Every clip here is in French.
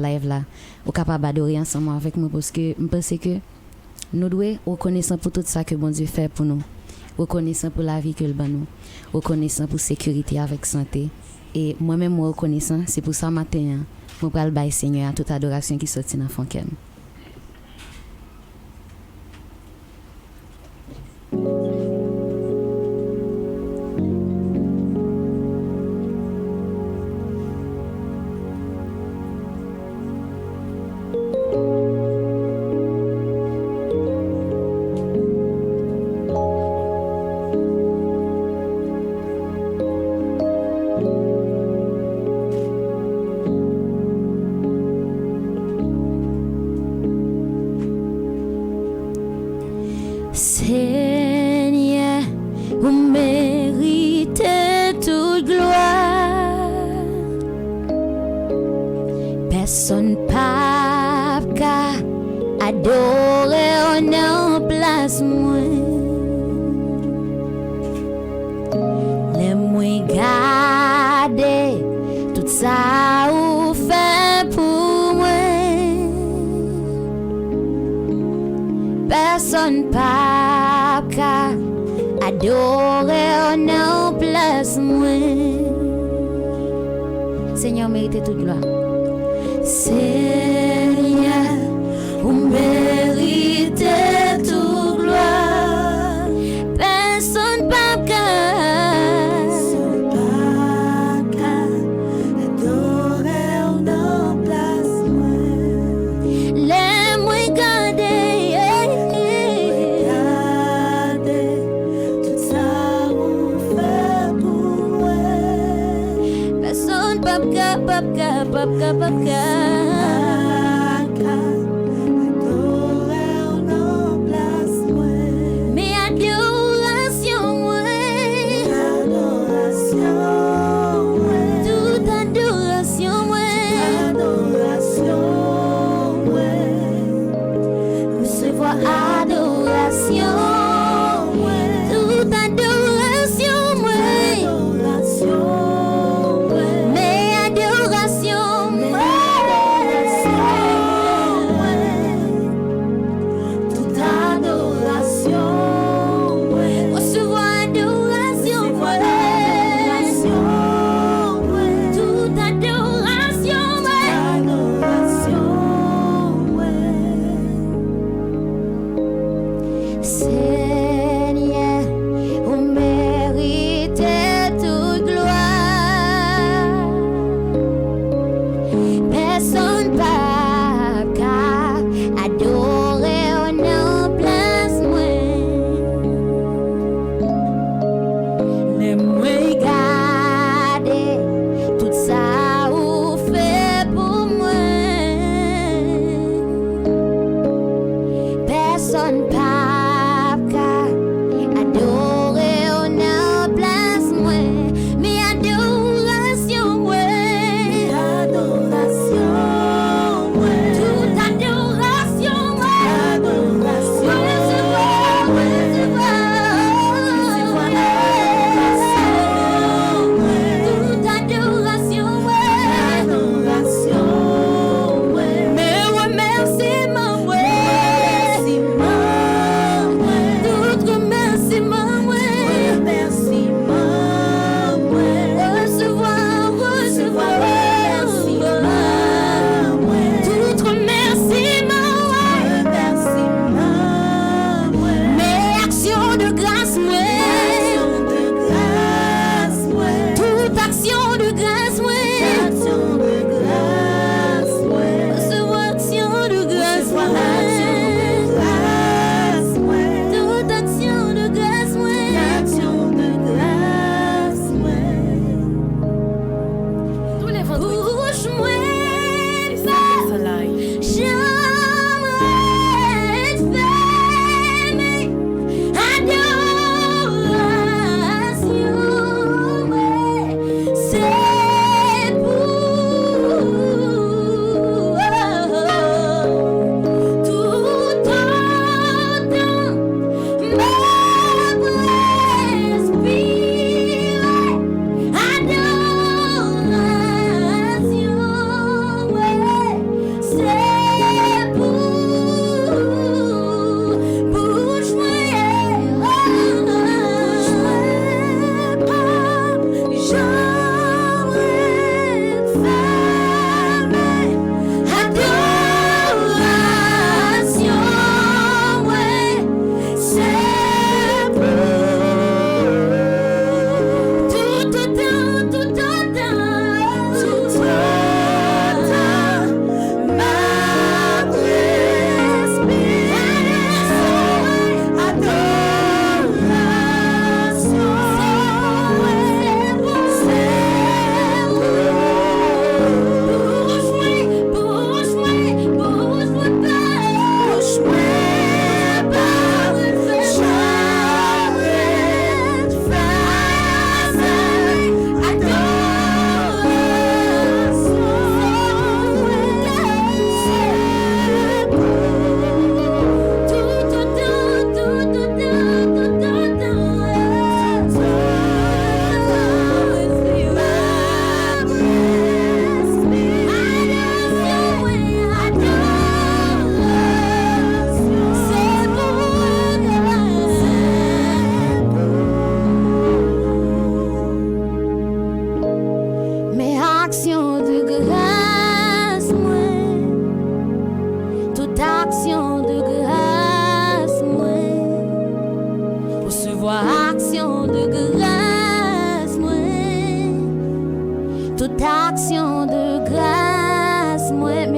live là, ou capable d'adorer ensemble avec moi parce que je pense que nous devons reconnaissant pour tout ça que bon Dieu fait pour nous. Reconnaissant pour la vie que le ban nous. Reconnaissant pour sécurité avec santé. Et moi-même, moi reconnaissant, c'est pour ça matin, je vais le bailler Seigneur à toute adoration qui sortit dans le fond. Seigneur, vous méritez toute gloire. Personne pas qu'à adorer en place moi. Les moins garder tout ça ou fait pour moi. Personne pas qu'à adorer en place moi. Seigneur, mérite toute gloire. Seigneur, vous méritez toute gloire. Personne pas qu'à adorer en place moi. Les moins gardés, tout ça vous fait pour moi. Personne pas qu'à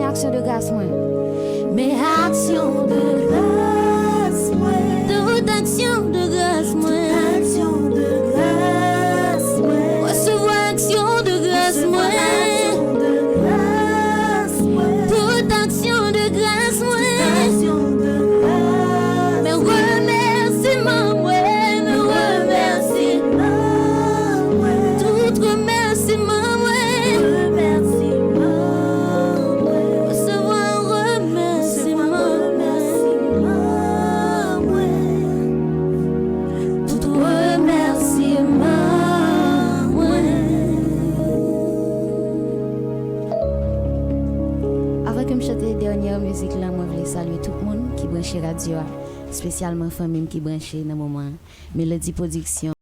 action de grâce, moi. Mes actions de grâce, moi. Toute action de grâce, moi. Action de grâce, moi. Recevoir action de grâce, moi. Action de grâce, moi. Toute action de grâce, moi. Action de grâce. Mes remerciements, moi. Mes remerciements, moi. tout remerciement, moi. Remerciement, moi. Recevoir remerciement, moi. Tout remerciement, moi. Avant que je chante la dernière musique là, moi je voulais saluer tout le monde qui branche radio, spécialement famille qui branche dans le moment. Mélodie Production.